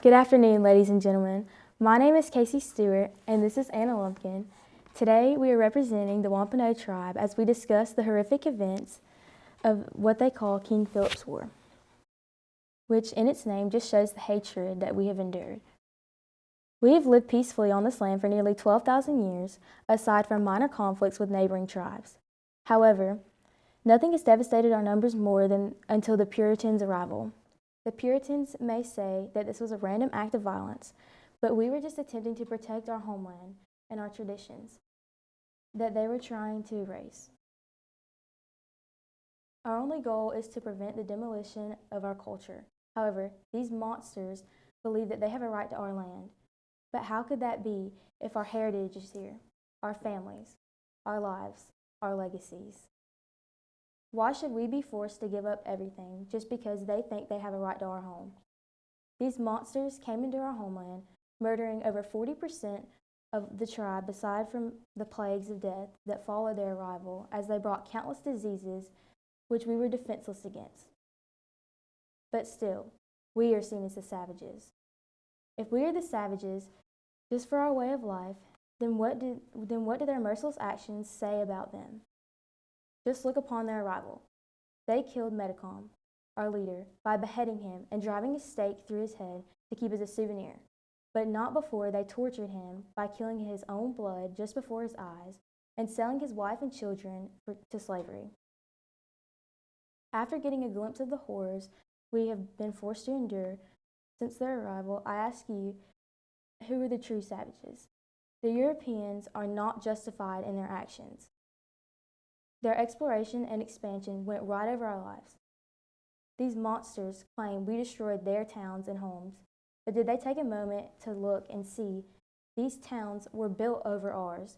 Good afternoon, ladies and gentlemen. My name is Casey Stewart, and this is Anna Lumpkin. Today, we are representing the Wampanoag tribe as we discuss the horrific events of what they call King Philip's War, which in its name just shows the hatred that we have endured. We have lived peacefully on this land for nearly 12,000 years, aside from minor conflicts with neighboring tribes. However, nothing has devastated our numbers more than until the Puritans' arrival. The Puritans may say that this was a random act of violence, but we were just attempting to protect our homeland and our traditions that they were trying to erase. Our only goal is to prevent the demolition of our culture. However, these monsters believe that they have a right to our land. But how could that be if our heritage is here, our families, our lives, our legacies? Why should we be forced to give up everything just because they think they have a right to our home? These monsters came into our homeland, murdering over 40% of the tribe aside from the plagues of death that followed their arrival, as they brought countless diseases which we were defenseless against. But still, we are seen as the savages. If we are the savages just for our way of life, then what do their merciless actions say about them? Just look upon their arrival. They killed Metacom, our leader, by beheading him and driving a stake through his head to keep as a souvenir, but not before they tortured him by killing his own blood just before his eyes and selling his wife and children to slavery. After getting a glimpse of the horrors we have been forced to endure since their arrival, I ask you, who are the true savages? The Europeans are not justified in their actions. Their exploration and expansion went right over our lives. These monsters claim we destroyed their towns and homes, but did they take a moment to look and see these towns were built over ours,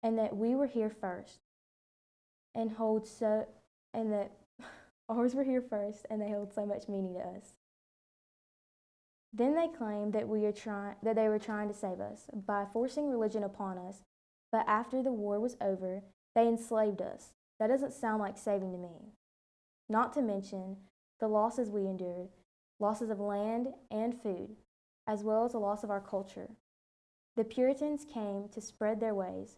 and that we were here first, and that ours were here first, and they hold so much meaning to us? Then they claim that they were trying to save us by forcing religion upon us, but after the war was over, they enslaved us. That doesn't sound like saving to me. Not to mention the losses we endured, losses of land and food, as well as the loss of our culture. The Puritans came to spread their ways,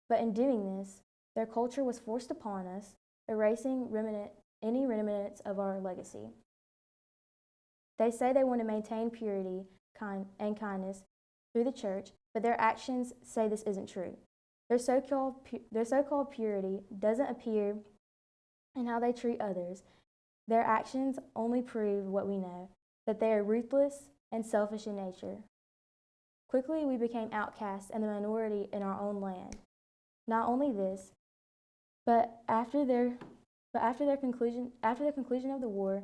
but in doing this, their culture was forced upon us, erasing any remnants of our legacy. They say they want to maintain purity and kindness through the church, but their actions say this isn't true. Their so-called purity doesn't appear in how they treat others. Their actions only prove what we know, that they are ruthless and selfish in nature. Quickly, we became outcasts and the minority in our own land. Not only this, but after the conclusion of the war,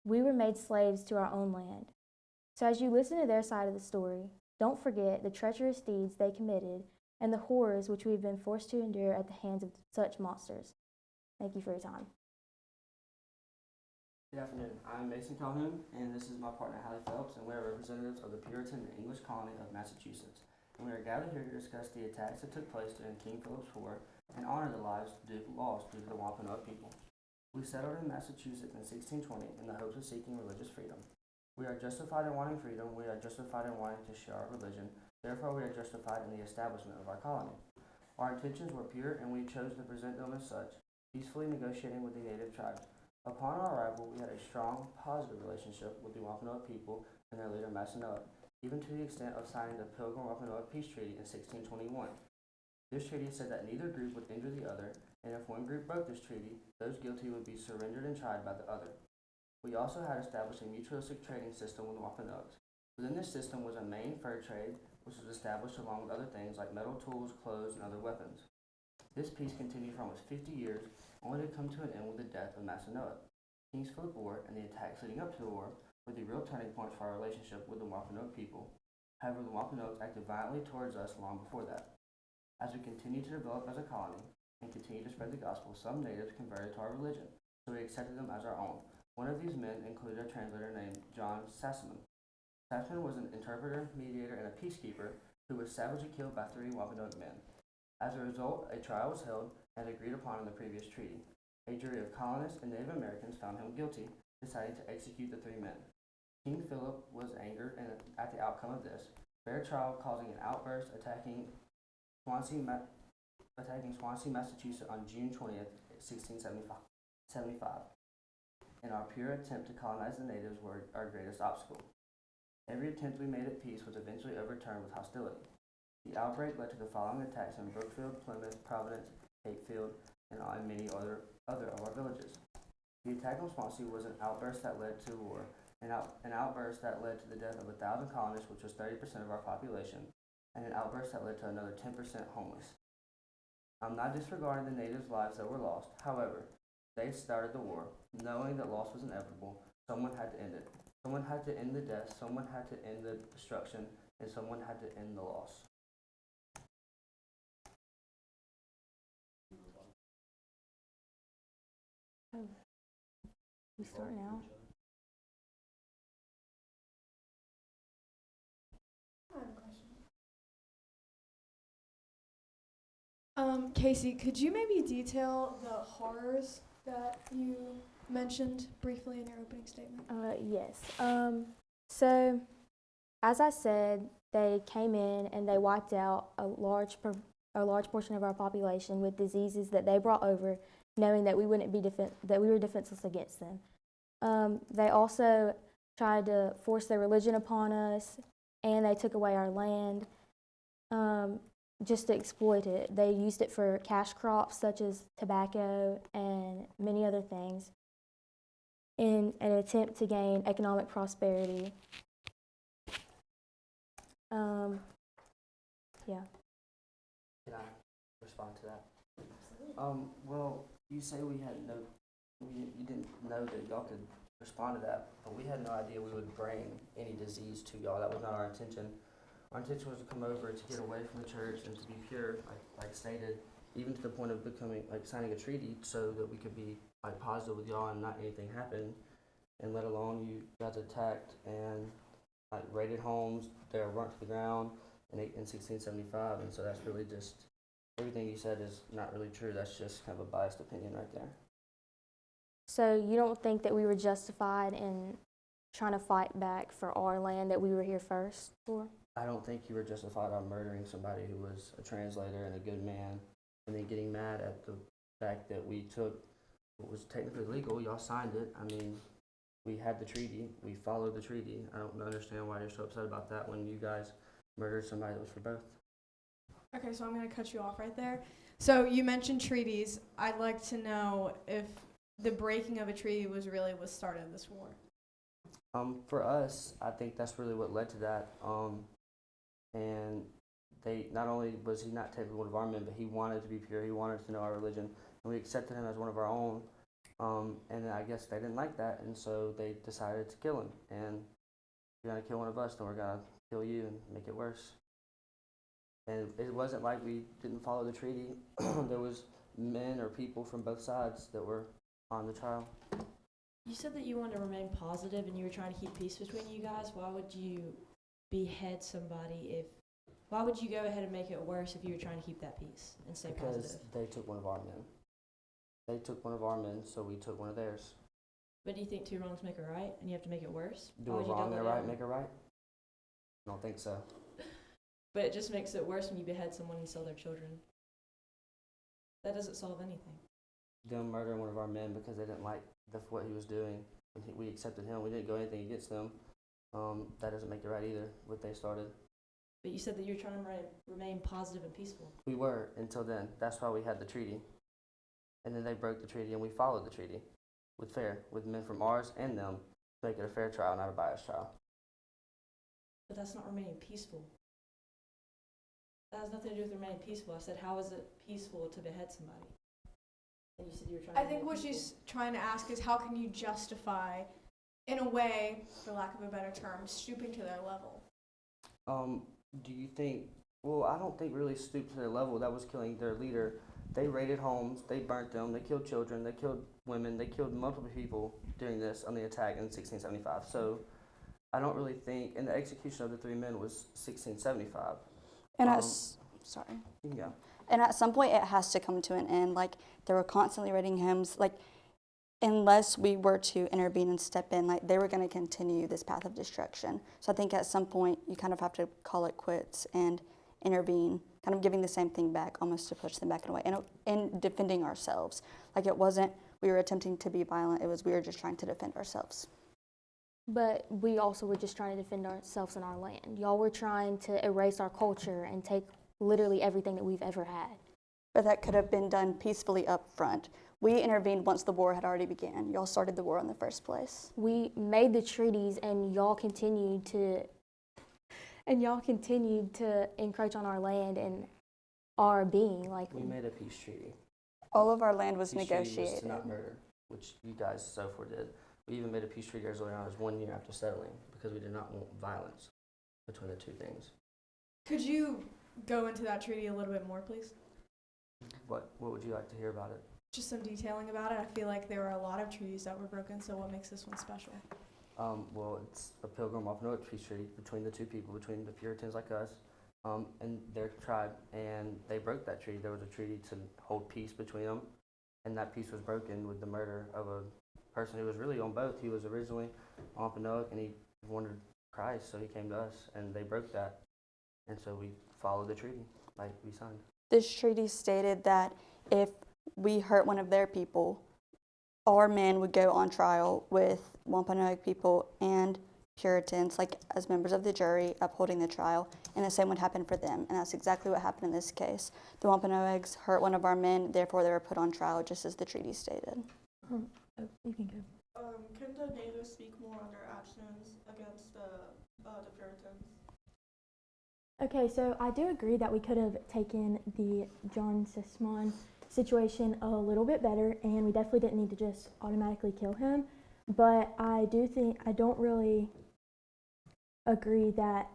we were made slaves to our own land. So as you listen to their side of the story, don't forget the treacherous deeds they committed and the horrors which we've been forced to endure at the hands of such monsters. Thank you for your time. Good afternoon. I'm Mason Calhoun, and this is my partner Hallie Phelps, and we are representatives of the Puritan and English colony of Massachusetts. And we are gathered here to discuss the attacks that took place during King Philip's War and honor the lives lost due to the Wampanoag people. We settled in Massachusetts in 1620 in the hopes of seeking religious freedom. We are justified in wanting freedom. We are justified in wanting to share our religion. Therefore, we are justified in the establishment of our colony. Our intentions were pure, and we chose to present them as such, peacefully negotiating with the native tribes. Upon our arrival, we had a strong, positive relationship with the Wampanoag people and their leader Massasoit, even to the extent of signing the Pilgrim-Wampanoag Peace Treaty in 1621. This treaty said that neither group would injure the other, and if one group broke this treaty, those guilty would be surrendered and tried by the other. We also had established a mutualistic trading system with the Wampanoags. Within this system was a main fur trade, which was established along with other things like metal tools, clothes, and other weapons. This peace continued for almost 50 years, only to come to an end with the death of Massasoit. King's Philip War and the attacks leading up to the war were the real turning points for our relationship with the Wampanoag people. However, the Wampanoags acted violently towards us long before that. As we continued to develop as a colony and continued to spread the gospel, some natives converted to our religion, so we accepted them as our own. One of these men included a translator named John Sassaman. Sassaman was an interpreter, mediator, and a peacekeeper who was savagely killed by 3 Wampanoag men. As a result, a trial was held as agreed upon in the previous treaty. A jury of colonists and Native Americans found him guilty, deciding to execute the 3 men. King Philip was angered at the outcome of this fair trial, causing an outburst attacking Swansea, Massachusetts on June 20th, 1675. In our pure attempt to colonize the natives were our greatest obstacle. Every attempt we made at peace was eventually overturned with hostility. The outbreak led to the following attacks in Brookfield, Plymouth, Providence, Hatefield, and many other of our villages. The attack on Swansea was an outburst that led to war, an outburst that led to the death of 1,000 colonists, which was 30% of our population, and an outburst that led to another 10% homeless. I'm not disregarding the natives' lives that were lost. However, they started the war, knowing that loss was inevitable. Someone had to end it. Someone had to end the death, someone had to end the destruction, and someone had to end the loss. Oh, we start now? I have a question. Casey, could you maybe detail the horrors that you mentioned briefly in your opening statement? Yes. So, as I said, they came in and they wiped out a large portion of our population with diseases that they brought over, knowing that we wouldn't be that we were defenseless against them. They also tried to force their religion upon us, and they took away our land just to exploit it. They used it for cash crops such as tobacco and many other things in an attempt to gain economic prosperity. Yeah. Can I respond to that? Well, you say you didn't know that y'all could respond to that, but we had no idea we would bring any disease to y'all. That was not our intention. Our intention was to come over to get away from the church and to be pure, like stated, even to the point of signing a treaty so that we could be positive with y'all and not anything happen, and let alone you got attacked and raided homes. They were burnt to the ground in 1675, and so that's really just everything you said is not really true. That's just kind of a biased opinion right there. So you don't think that we were justified in trying to fight back for our land that we were here first for? I don't think you were justified on murdering somebody who was a translator and a good man, and then getting mad at the fact that we took what was technically legal. Y'all signed it. I mean, we had the treaty. We followed the treaty. I don't understand why you're so upset about that when you guys murdered somebody that was for both. Okay, so I'm going to cut you off right there. So you mentioned treaties. I'd like to know if the breaking of a treaty was really what started this war. For us, I think that's really what led to that. And they not only was he not technically one of our men, but he wanted to be pure. He wanted to know our religion, and we accepted him as one of our own. And I guess they didn't like that, and so they decided to kill him. And if you're gonna kill one of us, then we're gonna kill you and make it worse. And it wasn't like we didn't follow the treaty. There was men or people from both sides that were on the trial. You said that you wanted to remain positive and you were trying to keep peace between you guys. Why would you behead somebody why would you go ahead and make it worse if you were trying to keep that peace and stay positive? Because they took one of our men. They took one of our men, so we took one of theirs. But do you think two wrongs make a right and you have to make it worse? Do a wrong and a right make a right? I don't think so. But it just makes it worse when you behead someone and sell their children. That doesn't solve anything. Them murdering one of our men because they didn't like what he was doing. We accepted him. We didn't go anything against them. That doesn't make it right either, what they started. But you said that you were trying to remain positive and peaceful. We were until then. That's why we had the treaty. And then they broke the treaty and we followed the treaty with men from ours and them to make it a fair trial, not a biased trial. But that's not remaining peaceful. That has nothing to do with remaining peaceful. I said, how is it peaceful to behead somebody? And you said you were trying to I think what she's trying to ask is how can you justify, in a way, for lack of a better term, stooping to their level? Do you think, well, I don't think really stooped to their level. That was killing their leader. They raided homes, they burnt them, they killed children, they killed women, they killed multiple people during this on the attack in 1675. So I don't really think, and the execution of the three men was 1675. And Yeah. And at some point it has to come to an end. Like, they were constantly writing hymns. Like, unless we were to intervene and step in, like, they were going to continue this path of destruction. So I think at some point you kind of have to call it quits and intervene, kind of giving the same thing back, almost to push them back in a way, and defending ourselves. Like, it wasn't we were attempting to be violent, it was we were just trying to defend ourselves. But we also were just trying to defend ourselves and our land. Y'all were trying to erase our culture and take literally everything that we've ever had. But that could have been done peacefully up front. We intervened once the war had already begun. Y'all started the war in the first place. We made the treaties, and y'all continued to encroach on our land and our being. Like, We made a peace treaty. All of our land was Peace treaty negotiated. was to not murder, which you guys so far did. We even made a peace treaty as early on as 1 year after settling because we did not want violence between the two things. Could you go into that treaty a little bit more, please? What would you like to hear about it? Just some detailing about it. I feel like there were a lot of treaties that were broken, so what makes this one special? Well, it's a Pilgrim Wampanoag peace treaty between the two people, between the Puritans like us and their tribe, and they broke that treaty. There was a treaty to hold peace between them, and that peace was broken with the murder of a person who was really on both. He was originally Wampanoag, and he wanted Christ, so he came to us, and they broke that, and so we followed the treaty, like we signed. This treaty stated that if we hurt one of their people, our men would go on trial with Wampanoag people and Puritans, like as members of the jury, upholding the trial, and the same would happen for them. And that's exactly what happened in this case. The Wampanoags hurt one of our men, therefore they were put on trial, just as the treaty stated. you can go. Can the natives speak more on their actions against the Puritans? Okay, so I do agree that we could have taken the John Sismon situation a little bit better, and we definitely didn't need to just automatically kill him. But I don't really agree that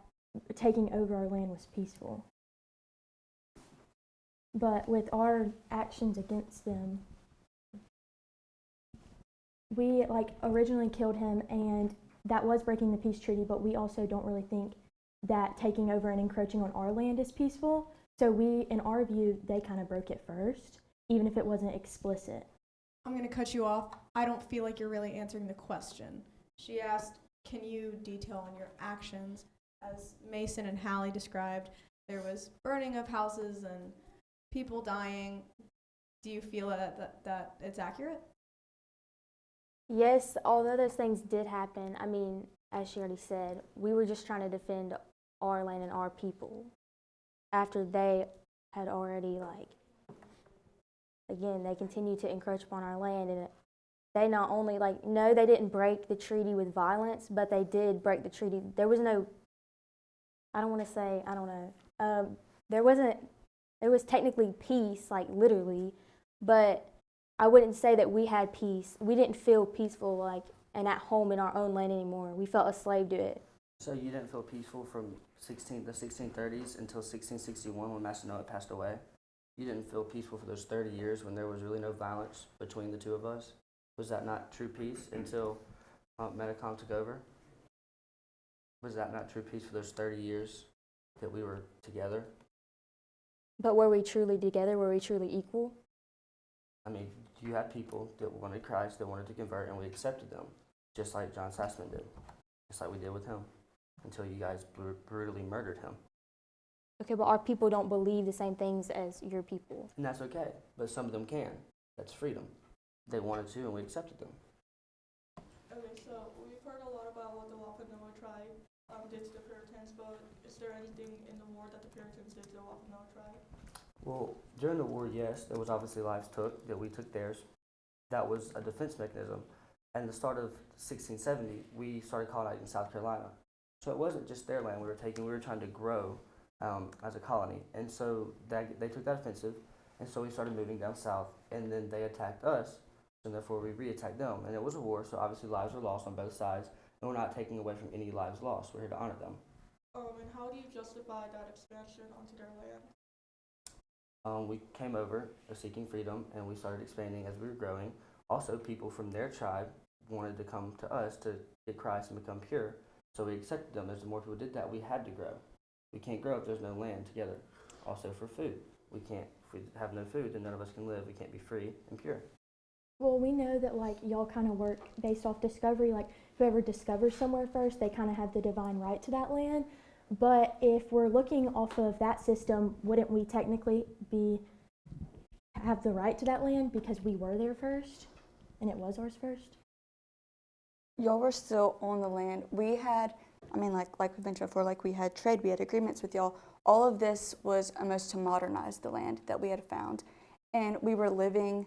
taking over our land was peaceful. But with our actions against them, we originally killed him, and that was breaking the peace treaty, but we also don't really think that taking over and encroaching on our land is peaceful. So in our view, they kind of broke it first, even if it wasn't explicit. I'm going to cut you off. I don't feel like you're really answering the question. She asked, can you detail on your actions? As Mason and Hallie described, there was burning of houses and people dying. Do you feel that it's accurate? Yes, although those things did happen, I mean, as she already said, we were just trying to defend our land and our people after they had already, again, they continued to encroach upon our land, and they not only, no, they didn't break the treaty with violence, but they did break the treaty. There was no, there was technically peace, literally, but I wouldn't say that we had peace. We didn't feel peaceful, and at home in our own land anymore. We felt a slave to it. So you didn't feel peaceful from the 1630s until 1661 when Massasoit passed away? You didn't feel peaceful for those 30 years when there was really no violence between the two of us? Was that not true peace until Metacom took over? Was that not true peace for those 30 years that we were together? But were we truly together? Were we truly equal? I mean, you had people that wanted Christ, that wanted to convert, and we accepted them, just like John Sassman did, just like we did with him, until you guys brutally murdered him. Okay, but our people don't believe the same things as your people. And that's okay, but some of them can. That's freedom. They wanted to, and we accepted them. Okay, so we've heard a lot about what the Wampanoag tribe did to the Puritans, but is there anything in the war that the Puritans did to the Wampanoag tribe? Well, during the war, yes, there was obviously lives took, that we took theirs. That was a defense mechanism. And at the start of 1670, we started colonizing South Carolina. So it wasn't just their land we were taking, we were trying to grow as a colony. And so they took that offensive, and so we started moving down south, and then they attacked us, and therefore we re-attacked them. And it was a war, so obviously lives were lost on both sides, and we're not taking away from any lives lost. We're here to honor them. And how do you justify that expansion onto their land? We came over seeking freedom, and we started expanding as we were growing. Also, people from their tribe wanted to come to us to get Christ and become pure, so we accepted them. As the more people did that, we had to grow. We can't grow if there's no land together. Also for food, if we have no food, then none of us can live. We can't be free and pure. Well, we know that like y'all kind of work based off discovery. Like whoever discovers somewhere first, they kind of have the divine right to that land. But if we're looking off of that system, wouldn't we technically have the right to that land because we were there first and it was ours first? Y'all were still on the land. We had, I mean, like we mentioned before, like we had trade, we had agreements with y'all. All of this was almost to modernize the land that we had found. And we were living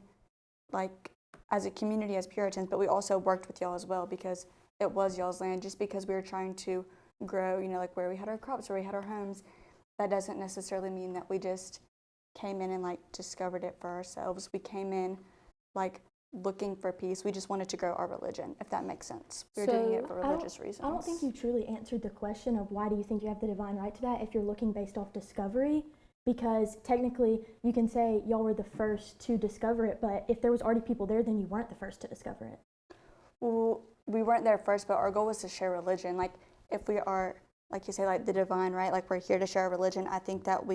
like as a community as Puritans, but we also worked with y'all as well because it was y'all's land. Just because we were trying to grow, you know, like where we had our crops, where we had our homes, that doesn't necessarily mean that we just came in and like discovered it for ourselves. We came in like looking for peace. We just wanted to grow our religion, if that makes sense. We were doing it for religious reasons. I don't think you truly answered the question of why do you think you have the divine right to that if you're looking based off discovery, because technically you can say y'all were the first to discover it, but if there was already people there, then you weren't the first to discover it. Well, we weren't there first, but our goal was to share religion. Like if we are, like you say, like the divine right, like we're here to share religion. I think that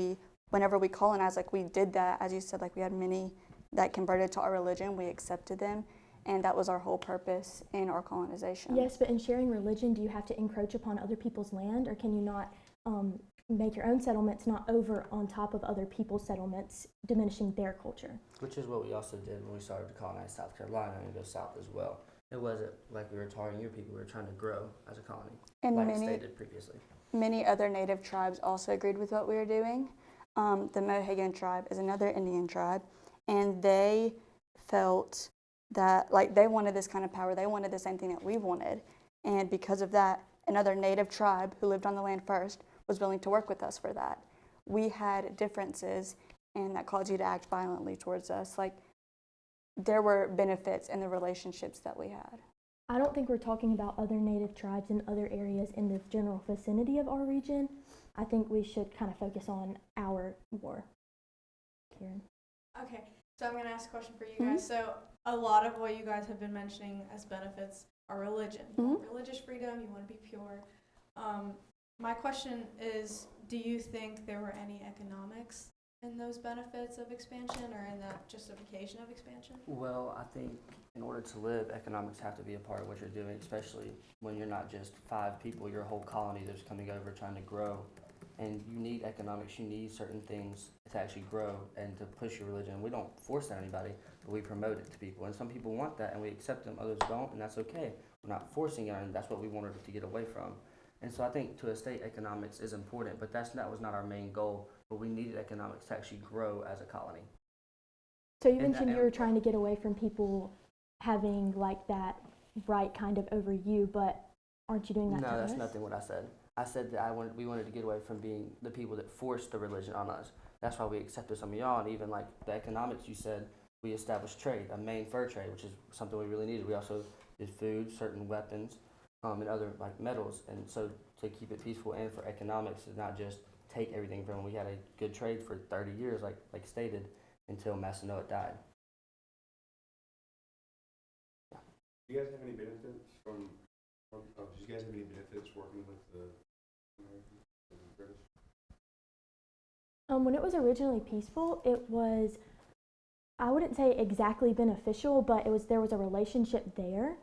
whenever we colonized, like we did that, as you said, like we had many that converted to our religion, we accepted them, and that was our whole purpose in our colonization. Yes, but in sharing religion, do you have to encroach upon other people's land, or can you not make your own settlements not over on top of other people's settlements, diminishing their culture? Which is what we also did when we started to colonize South Carolina and go south as well. It wasn't like we were targeting your people, we were trying to grow as a colony, And like stated previously. Many other native tribes also agreed with what we were doing. The Mohegan tribe is another Indian tribe, and they felt that like they wanted this kind of power. They wanted the same thing that we wanted, and because of that, another native tribe who lived on the land first was willing to work with us for that. We had differences, and that caused you to act violently towards us. Like there were benefits in the relationships that we had. I don't think we're talking about other native tribes in other areas in the general vicinity of our region. I think we should kind of focus on our war. Kieran. Okay, so I'm going to ask a question for you guys. So a lot of what you guys have been mentioning as benefits are religion. You want religious freedom, you want to be pure. My question is, do you think there were any economics in those benefits of expansion or in that justification of expansion? Well, I think in order to live, economics have to be a part of what you're doing, especially when you're not just 5 people, your whole colony that's coming over trying to grow. And you need economics, you need certain things to actually grow and to push your religion. We don't force that on anybody, but we promote it to people. And some people want that and we accept them, others don't, and that's okay. We're not forcing it, and that's what we wanted to get away from. And so I think to a state, economics is important, but that was not our main goal. But we needed economics to actually grow as a colony. So you mentioned you were trying to get away from people having like that right kind of over you, but aren't you doing that to us? No, that's nothing what I said. I said that we wanted to get away from being the people that forced the religion on us. That's why we accepted some of y'all, and even like the economics you said, we established trade, a main fur trade, which is something we really needed. We also did food, certain weapons, and other like metals, and so to keep it peaceful and for economics is not just take everything from them. We had a good trade for 30 years, like stated, until Massasoit died. Do you guys have any benefits did you guys have any benefits working with the Americans and the British? When it was originally peaceful, it was, I wouldn't say exactly beneficial, but there was a relationship there.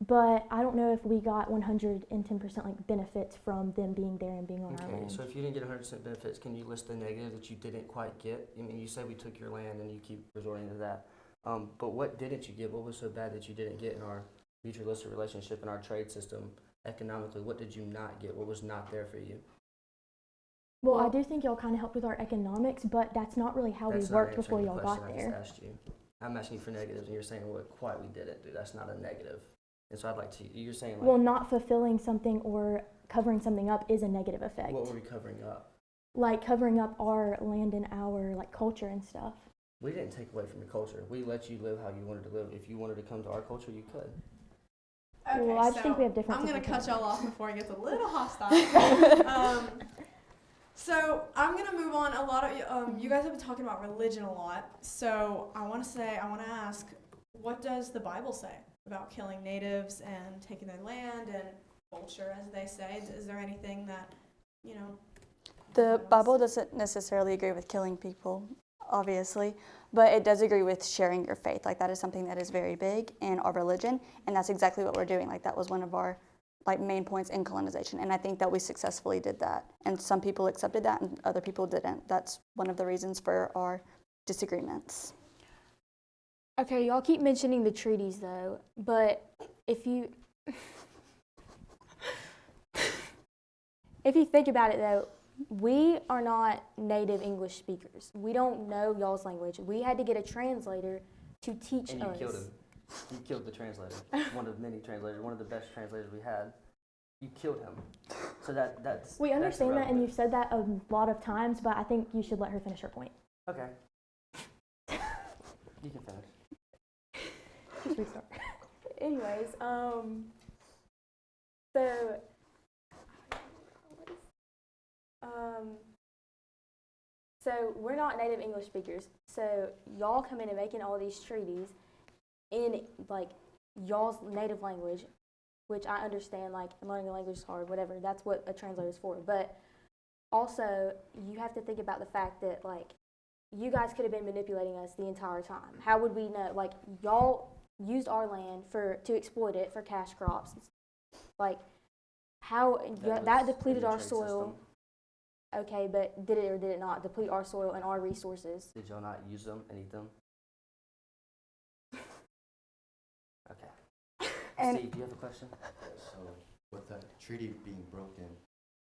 But I don't know if we got 110% like benefits from them being there and being on our land. So if you didn't get 100% benefits, can you list the negative that you didn't quite get? I mean, you said we took your land and you keep resorting to that. But what didn't you get? What was so bad that you didn't get in our mutualistic relationship and our trade system economically? What did you not get? What was not there for you? Well, I do think y'all kind of helped with our economics, but that's not really how we worked before y'all got there. I just asked you. I'm asking you for negatives, and you're saying what quite we didn't do. That's not a negative. And so I'd like to, you're saying like... Well, not fulfilling something or covering something up is a negative effect. What were we covering up? Like covering up our land and our like culture and stuff. We didn't take away from your culture. We let you live how you wanted to live. If you wanted to come to our culture, you could. Okay, well, I just think we have different. I'm going to cut y'all off before it gets a little hostile. So I'm going to move on. A lot of you guys have been talking about religion a lot. So I want to ask, what does the Bible say about killing natives and taking their land and culture, as they say? Is there anything that, The Bible doesn't necessarily agree with killing people. obviously, but it does agree with sharing your faith. Like that is something that is very big in our religion, and that's exactly what we're doing. Like that was one of our like main points in colonization, and I think that we successfully did that. And some people accepted that, and other people didn't. That's one of the reasons for our disagreements. Okay, y'all keep mentioning the treaties though, but if you if you think about it though, we are not native English speakers. We don't know y'all's language. We had to get a translator to teach And you us. killed him. You killed the translator. One of many translators. One of the best translators we had. You killed him. So that's. We that's understand that, and irrelevant. you've said that a lot of times, but I think you should let her finish her point. Okay. You can finish. Just restart. Anyways, so we're not native English speakers. So y'all come in and making all these treaties in like y'all's native language, which I understand. Like learning a language is hard, whatever. That's what a translator is for. But also, you have to think about the fact that like you guys could have been manipulating us the entire time. How would we know? Like y'all used our land to exploit it for cash crops. Like how that depleted our soil. Okay, but did it or did it not deplete our soil and our resources? Did y'all not use them and eat them? Okay. And Steve, do you have a question? So, with that treaty being broken,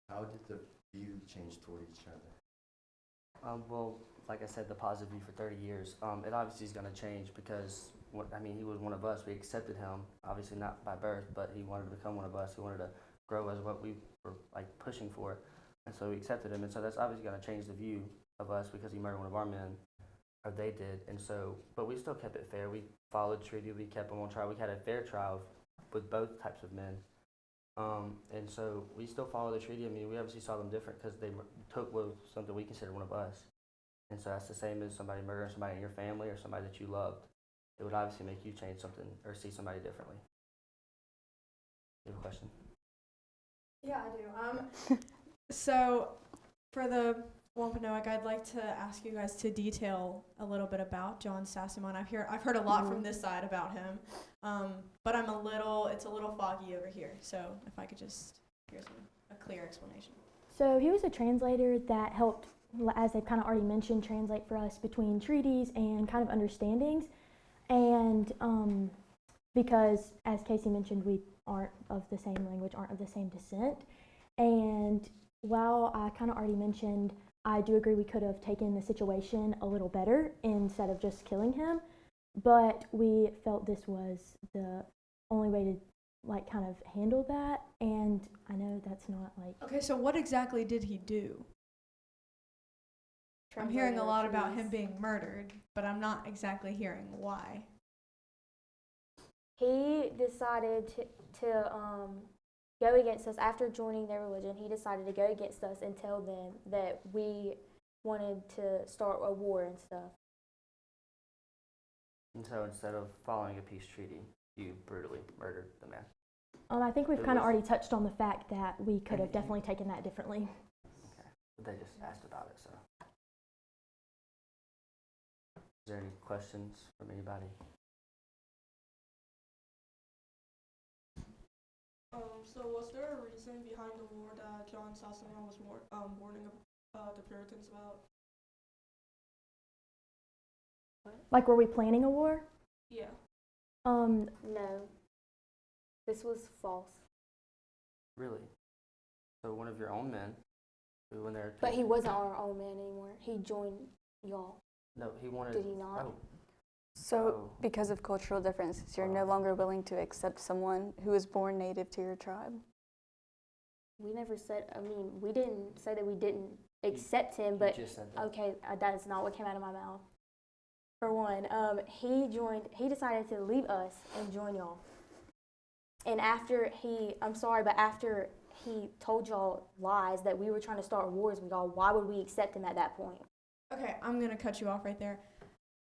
how did the view change toward each other? Well, like I said, the positive view for 30 years. It obviously is going to change because, he was one of us. We accepted him, obviously not by birth, but he wanted to become one of us. He wanted to grow as what we were like pushing for. And so we accepted him. And so that's obviously going to change the view of us because he murdered one of our men, or they did. And so, but we still kept it fair. We followed the treaty. We kept them on trial. We had a fair trial with both types of men. And so we still follow the treaty. We obviously saw them different because they took something we considered one of us. And so that's the same as somebody murdering somebody in your family or somebody that you loved. It would obviously make you change something or see somebody differently. You have a question? Yeah, I do. So for the Wampanoag, I'd like to ask you guys to detail a little bit about John Sassamon. I've heard a lot from this side about him, but it's a little foggy over here. So if I could just hear a clear explanation. so he was a translator that helped, as they've kind of already mentioned, translate for us between treaties and kind of understandings. And because, as Casey mentioned, we aren't of the same language, aren't of the same descent. And while I kind of already mentioned, I do agree we could have taken the situation a little better instead of just killing him. But we felt this was the only way to like kind of handle that. And I know that's not like. Okay, so what exactly did he do? I'm hearing a lot about him being murdered, but I'm not exactly hearing why. He decided to go against us after joining their religion. He decided to go against us and tell them that we wanted to start a war and stuff. And so instead of following a peace treaty, you brutally murdered the man. I think we've It kind of was- already touched on the fact that we could have And- definitely taken that differently. Okay. But they just asked about it, so. Is there any questions from anybody? So was there a reason behind the war that John Sassamon was warning the Puritans about? Like, were we planning a war? Yeah. No. This was false. Really? So one of your own men, who when they're. But he wasn't our own man anymore. He joined y'all. No, he wanted. Did he not? Oh, So, Oh. because of cultural differences, you're no longer willing to accept someone who was born native to your tribe. We never said, we didn't say that we didn't accept him, but you just said that. okay, that is not what came out of my mouth. For one, he decided to leave us and join y'all. And after he told y'all lies that we were trying to start wars with y'all, why would we accept him at that point? Okay, I'm gonna cut you off right there.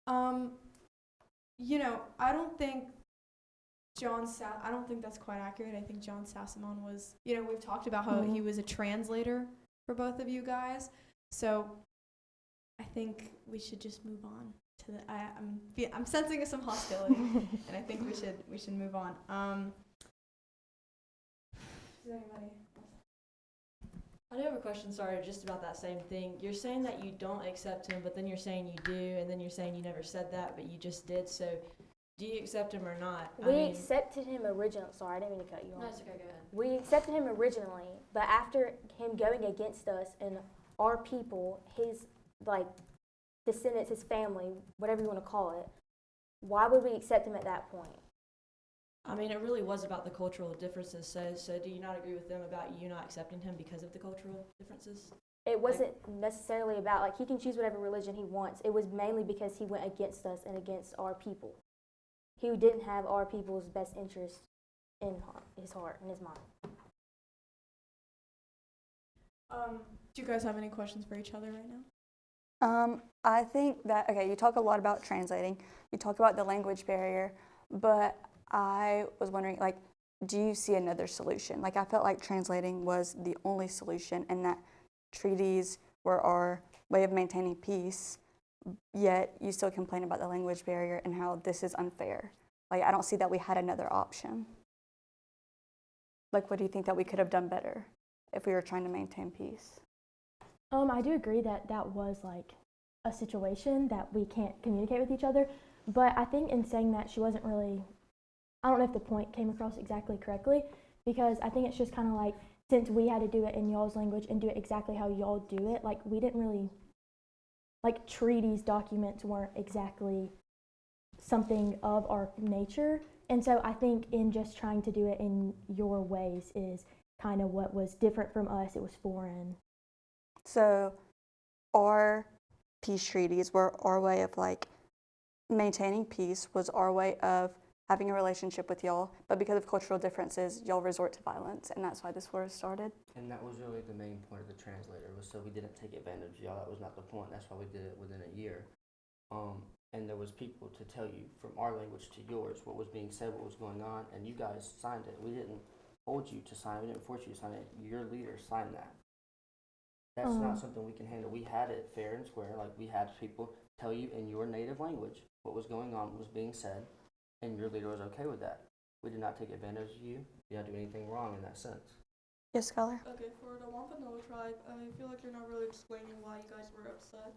I don't think I don't think that's quite accurate. I think John Sassamon was, we've talked about how he was a translator for both of you guys. So I think we should just move on to the. I'm sensing some hostility, and I think we should move on. Is there anybody? I do have a question, sorry, just about that same thing. You're saying that you don't accept him, but then you're saying you do, and then you're saying you never said that, but you just did. So, do you accept him or not? We accepted him originally. Sorry, I didn't mean to cut you off. No, it's okay, go ahead. We accepted him originally, but after him going against us and our people, his like descendants, his family, whatever you want to call it, why would we accept him at that point? I mean, it really was about the cultural differences. So do you not agree with them about you not accepting him because of the cultural differences? It wasn't necessarily about, like, he can choose whatever religion he wants. It was mainly because he went against us and against our people. He didn't have our people's best interest in his heart and his mind. Do you guys have any questions for each other right now? I think that, okay, you talk a lot about translating. You talk about the language barrier, but I was wondering, like, do you see another solution? Like, I felt like translating was the only solution and that treaties were our way of maintaining peace, yet you still complain about the language barrier and how this is unfair. Like, I don't see that we had another option. Like, what do you think that we could have done better if we were trying to maintain peace? I do agree that that was like a situation that we can't communicate with each other, but I think in saying that she wasn't really, I don't know if the point came across exactly correctly, because I think it's just kind of like, since we had to do it in y'all's language and do it exactly how y'all do it, like we didn't really, like treaties, documents weren't exactly something of our nature. And so I think in just trying to do it in your ways is kind of what was different from us. It was foreign. So our peace treaties were our way of like maintaining peace, was our way of having a relationship with y'all, but because of cultural differences, y'all resort to violence, and that's why this war started. And that was really the main point of the translator, was so we didn't take advantage of y'all. That was not the point. That's why we did it within a year. And there was people to tell you from our language to yours what was being said, what was going on, and you guys signed it. We didn't hold you to sign it. We didn't force you to sign it. Your leader signed that. That's not something we can handle. We had it fair and square. Like, we had people tell you in your native language what was going on, what was being said, and your leader was okay with that. We did not take advantage of you. We didn't do anything wrong in that sense. Yes, Scholar? Okay, for the Wampanoag tribe, I feel like you're not really explaining why you guys were upset.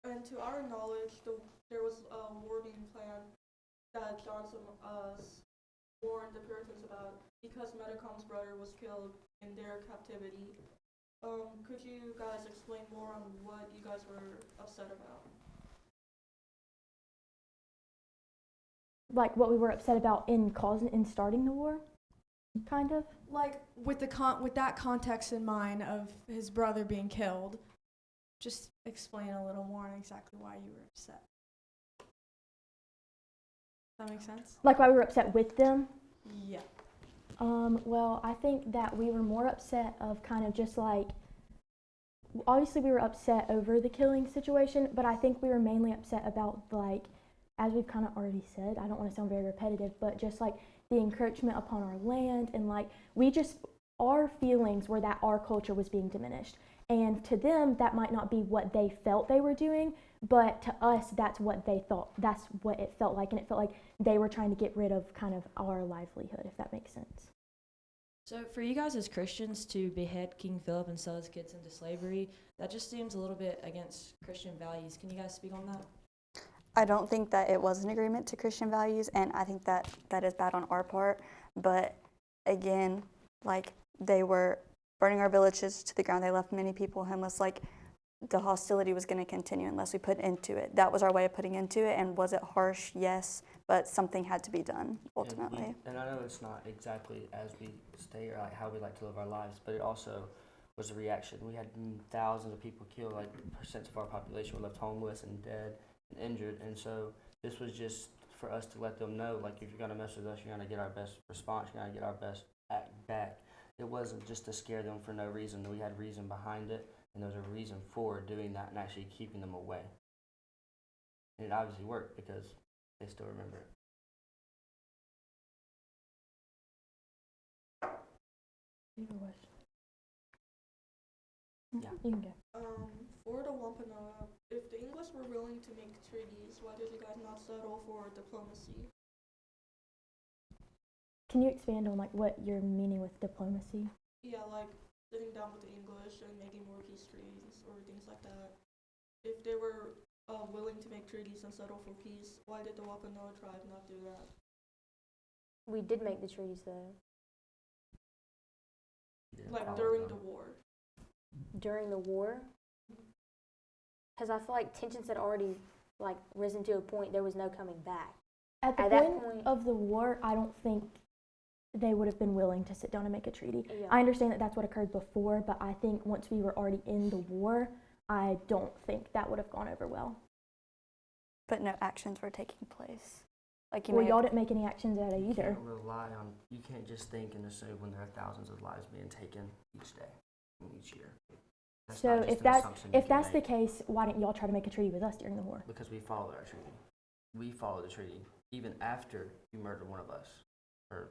And to our knowledge, there was a war game plan that Johnson warned the Puritans about because Metacom's brother was killed in their captivity. Could you guys explain more on what you guys were upset about? Like what we were upset about in starting the war, kind of. Like with that context in mind of his brother being killed, just explain a little more on exactly why you were upset. Does that make sense? Like why we were upset with them. Yeah. Well, I think that we were more upset of kind of just like, obviously we were upset over the killing situation, but I think we were mainly upset about, like, as we've kind of already said, I don't want to sound very repetitive, but just like the encroachment upon our land, and like our feelings were that our culture was being diminished. And to them, that might not be what they felt they were doing, but to us, that's what they thought. That's what it felt like, and it felt like they were trying to get rid of kind of our livelihood, if that makes sense. So for you guys as Christians to behead King Philip and sell his kids into slavery, that just seems a little bit against Christian values. Can you guys speak on that? I don't think that it was an agreement to Christian values, and I think that that is bad on our part. But again, like, they were burning our villages to the ground. They left many people homeless. Like, the hostility was going to continue unless we put into it. That was our way of putting into it. And was it harsh? Yes, but something had to be done ultimately. And I know it's not exactly as we stay or like how we like to live our lives, but it also was a reaction. We had thousands of people killed, like percent of our population were left homeless and dead and injured. And so this was just for us to let them know, like, if you're going to mess with us, you're going to get our best response, you're going to get our best act back. It wasn't just to scare them for no reason. We had reason behind it, and there was a reason for doing that and actually keeping them away. And it obviously worked because they still remember it. You have a question? Yeah. You can go. for the Wampanoag, if the English were willing to make treaties, why did you guys not settle for diplomacy? Can you expand on like what you're meaning with diplomacy? Yeah, like sitting down with the English and making more peace treaties or things like that. If they were willing to make treaties and settle for peace, why did the Wampanoag tribe not do that? We did make the treaties though. You didn't Like follow during them. the war. During the war, because I feel like tensions had already like risen to a point there was no coming back. At the At that point point- of the war, I don't think they would have been willing to sit down and make a treaty. Yeah. I understand that that's what occurred before, but I think once we were already in the war, I don't think that would have gone over well. But no actions were taking place. Like you Well, may y'all have, didn't make any actions at it You either. can't rely on, you can't just think and assume when there are thousands of lives being taken each day and each year. That's So not just if an that's assumption you if can that's the make, case, why didn't y'all try to make a treaty with us during the war? because we followed our treaty. We followed the treaty even after you murdered one of us, or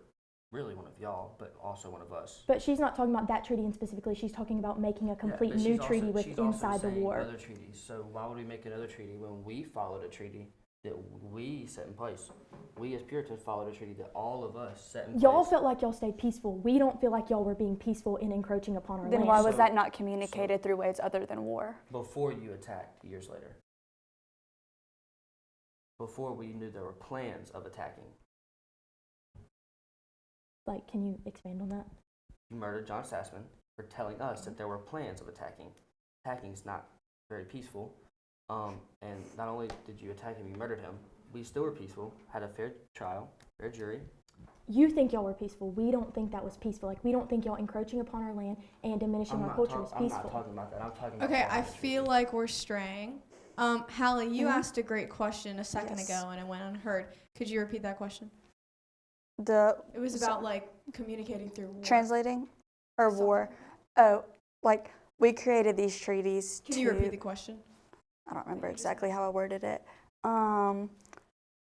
really one of y'all, but also one of us. But she's not talking about that treaty and specifically. She's talking about making a Yeah, complete but new she's also- treaty with she's also inside the saying war. Other treaties. So why would we make another treaty when we followed a treaty that we set in place? We as Puritans followed a treaty that all of us set in place. Y'all felt like y'all stayed peaceful. We don't feel like y'all were being peaceful in encroaching upon our then land. why was So- that not communicated through ways other than war? Before you attacked years later. Before we knew there were plans of attacking. Like, can you expand on that? You murdered John Sassman for telling us that there were plans of attacking. Attacking is not very peaceful. And not only did you attack him, you murdered him. We still were peaceful, had a fair trial, fair jury. You think y'all were peaceful. We don't think that was peaceful. Like, we don't think y'all encroaching upon our land and diminishing our culture is I'm not peaceful. talking about that. I'm talking about Okay, following I the feel treaty. like we're straying. Hallie, you Mhm. asked a great question a second Yes. ago and it went unheard. Could you repeat that question? The It was So- about like communicating through war. translating or Something. war. Oh, like we created these treaties Can to. you repeat the question? I don't remember exactly how I worded it.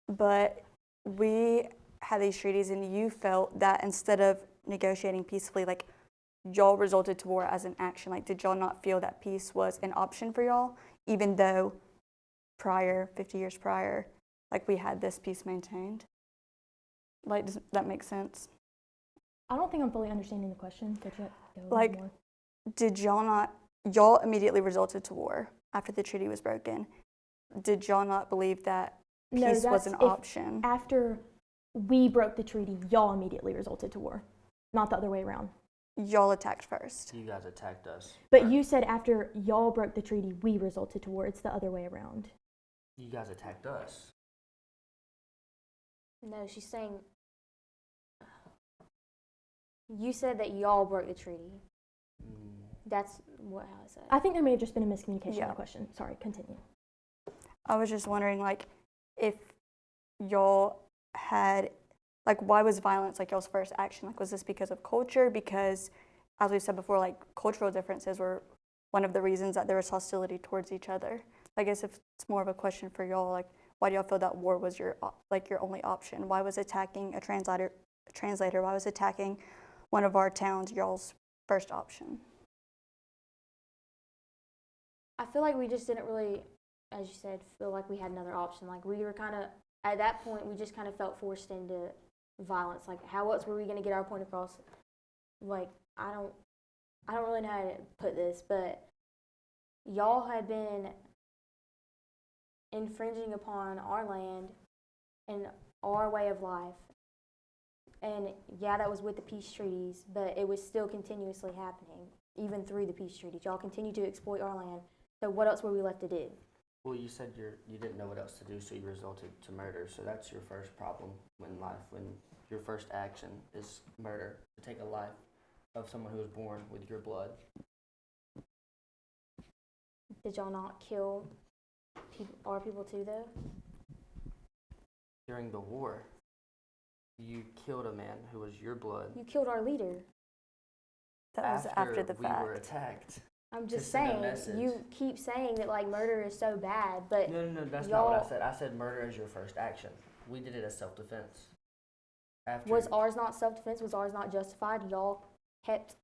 But we had these treaties, and you felt that instead of negotiating peacefully, like y'all resulted to war as an action. Like, did y'all not feel that peace was an option for y'all, even though 50 years prior, like we had this peace maintained? Like, does that make sense? I don't think I'm fully understanding the question. Could you go a little Like- more? Did y'all not? Y'all immediately resulted to war after the treaty was broken. Did y'all not believe that No, peace was that's an if option? after we broke the treaty, y'all immediately resulted to war, not the other way around. Y'all attacked first. You guys attacked us. But Right. you said after y'all broke the treaty, we resulted to war. It's the other way around. You guys attacked us. No, she's saying. You said that y'all broke the treaty. That's what Hallie said. I think there may have just been a miscommunication on Yeah. the question. Sorry, continue. I was just wondering, like, if y'all had, like, why was violence like y'all's first action? Like, was this because of culture? Because, as we said before, like, cultural differences were one of the reasons that there was hostility towards each other. I guess if it's more of a question for y'all, like, why do y'all feel that war was your only option? Why was attacking a translator? Why was attacking one of our towns y'all's first option? I feel like we just didn't really, as you said, feel like we had another option. Like we were kind of, at that point, we just kind of felt forced into violence. Like how else were we going to get our point across? Like I don't really know how to put this, but y'all had been infringing upon our land and our way of life. And yeah, that was with the peace treaties, but it was still continuously happening, even through the peace treaties. Y'all continued to exploit our land. So what else were we left to do? Well, you said you didn't know what else to do, so you resorted to murder. So that's your first problem in life, when your first action is murder, to take a life of someone who was born with your blood. Did y'all not kill our people too, though? During the war, you killed a man who was your blood. You killed our leader. That was after the we were fact. attacked. I'm just send a saying, message. you keep saying that like murder is so bad, but No, that's not what I y'all- said. I said murder is your first action. We did it as self-defense. After was ours not self-defense? Was ours not justified? Y'all kept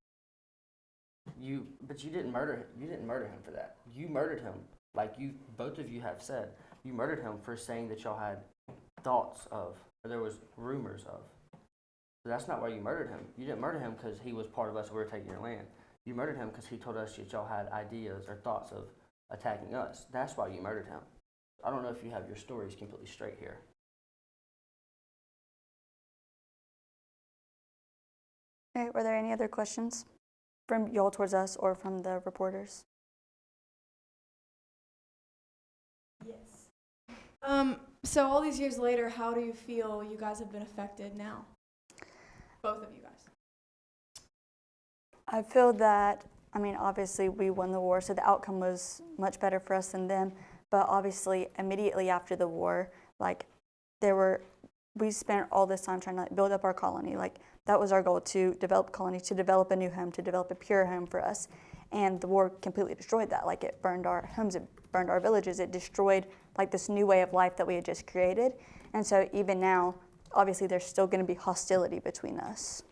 But you didn't murder him. You didn't murder him for that. You murdered him, like both of you have said. You murdered him for saying that y'all had thoughts of, or there was rumors of. So that's not why you murdered him. You didn't murder him because he was part of us. We were taking your land. You murdered him because he told us that y'all had ideas or thoughts of attacking us. That's why you murdered him. I don't know if you have your stories completely straight here. Okay, were there any other questions from y'all towards us or from the reporters? Yes. So all these years later, how do you feel you guys have been affected now? Both of you guys. I feel that, I mean, obviously we won the war, so the outcome was much better for us than them. But obviously, immediately after the war, like, we spent all this time trying to build up our colony. Like, that was our goal, to develop colony, to develop a new home, to develop a pure home for us. And the war completely destroyed that. Like, it burned our homes, it burned our villages, it destroyed like this new way of life that we had just created. And so even now, obviously there's still going to be hostility between us.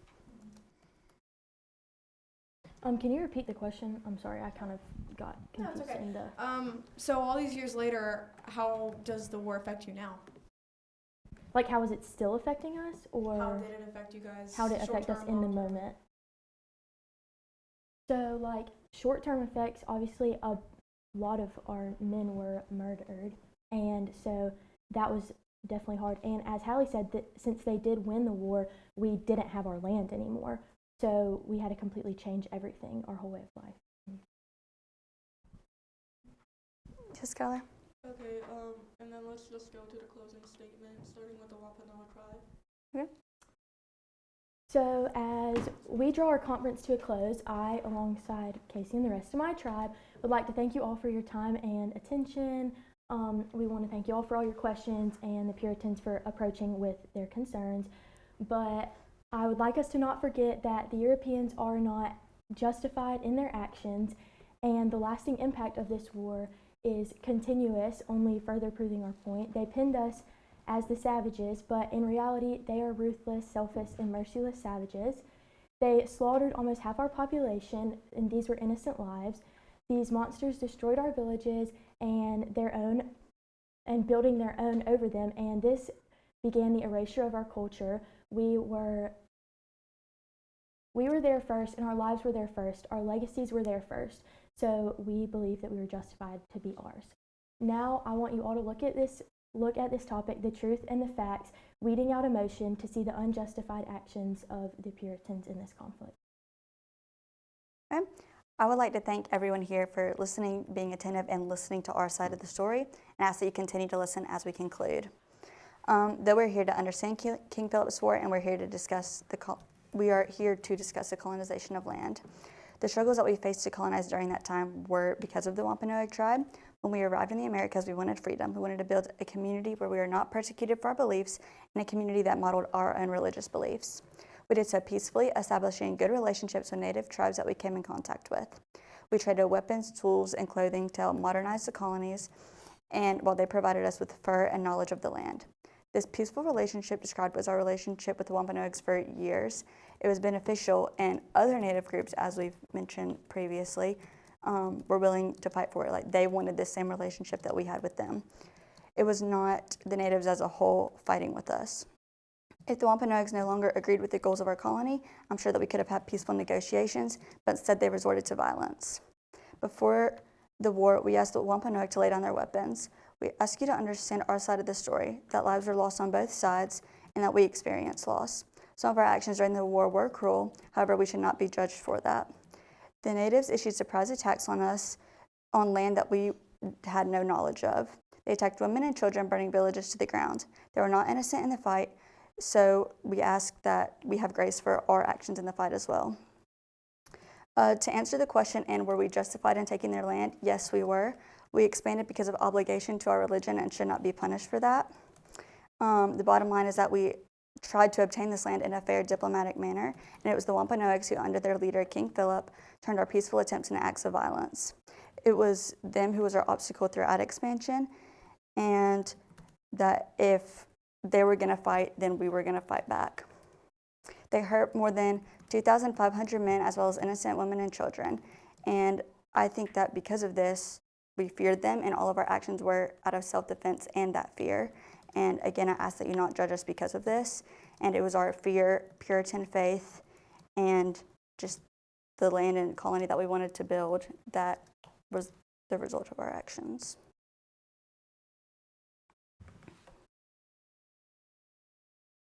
Can you repeat the question? I'm sorry, I kind of got No, confused it's okay. in the. So all these years later, how does the war affect you now? Like, how is it still affecting us, or How did it affect you guys? how did it affect us short-term, in the long-term? moment? So, like, short-term effects, obviously a lot of our men were murdered, and so that was definitely hard. And as Hallie said, that since they did win the war, we didn't have our land anymore. So we had to completely change everything, our whole way of life. Yes, Skylar? Okay, and then let's just go to the closing statement, starting with the Wampanoag tribe. So as we draw our conference to a close, I, alongside Casey and the rest of my tribe, would like to thank you all for your time and attention. We want to thank you all for all your questions and the Puritans for approaching with their concerns. But I would like us to not forget that the Europeans are not justified in their actions, and the lasting impact of this war is continuous, only further proving our point. They pinned us as the savages, but in reality, they are ruthless, selfish, and merciless savages. They slaughtered almost half our population, and these were innocent lives. These monsters destroyed our villages and building their own over them, and this began the erasure of our culture. We were there first, and our lives were there first. Our legacies were there first. So we believe that we were justified to be ours. Now I want you all to look at this topic, the truth and the facts, weeding out emotion to see the unjustified actions of the Puritans in this conflict. Okay. I would like to thank everyone here for listening, being attentive, and listening to our side of the story, and ask that you continue to listen as we conclude. Though we're here to understand King Philip's War, and we're here to discuss the colonization of land. The struggles that we faced to colonize during that time were because of the Wampanoag tribe. When we arrived in the Americas, we wanted freedom. We wanted to build a community where we are not persecuted for our beliefs, and a community that modeled our own religious beliefs. We did so peacefully, establishing good relationships with native tribes that we came in contact with. We traded weapons, tools, and clothing to help modernize the colonies, and while they provided us with fur and knowledge of the land. This peaceful relationship described was our relationship with the Wampanoags for years. It was beneficial, and other native groups, as we've mentioned previously, were willing to fight for it. Like, they wanted this same relationship that we had with them. It was not the natives as a whole fighting with us. If the Wampanoags no longer agreed with the goals of our colony, I'm sure that we could have had peaceful negotiations, but instead they resorted to violence. Before the war, we asked the Wampanoag to lay down their weapons. We ask you to understand our side of the story, that lives were lost on both sides, and that we experienced loss. Some of our actions during the war were cruel, however, we should not be judged for that. The natives issued surprise attacks on us on land that we had no knowledge of. They attacked women and children, burning villages to the ground. They were not innocent in the fight, so we ask that we have grace for our actions in the fight as well. To answer the question, and were we justified in taking their land? Yes, we were. We expanded because of obligation to our religion and should not be punished for that. The bottom line is that we tried to obtain this land in a fair, diplomatic manner, and it was the Wampanoags who, under their leader, King Philip, turned our peaceful attempts into acts of violence. It was them who was our obstacle throughout expansion, and that if they were going to fight, then we were going to fight back. They hurt more than 2,500 men, as well as innocent women and children. And I think that because of this, we feared them, and all of our actions were out of self-defense and that fear. And again, I ask that you not judge us because of this. And it was our fear, Puritan faith, and just the land and colony that we wanted to build that was the result of our actions.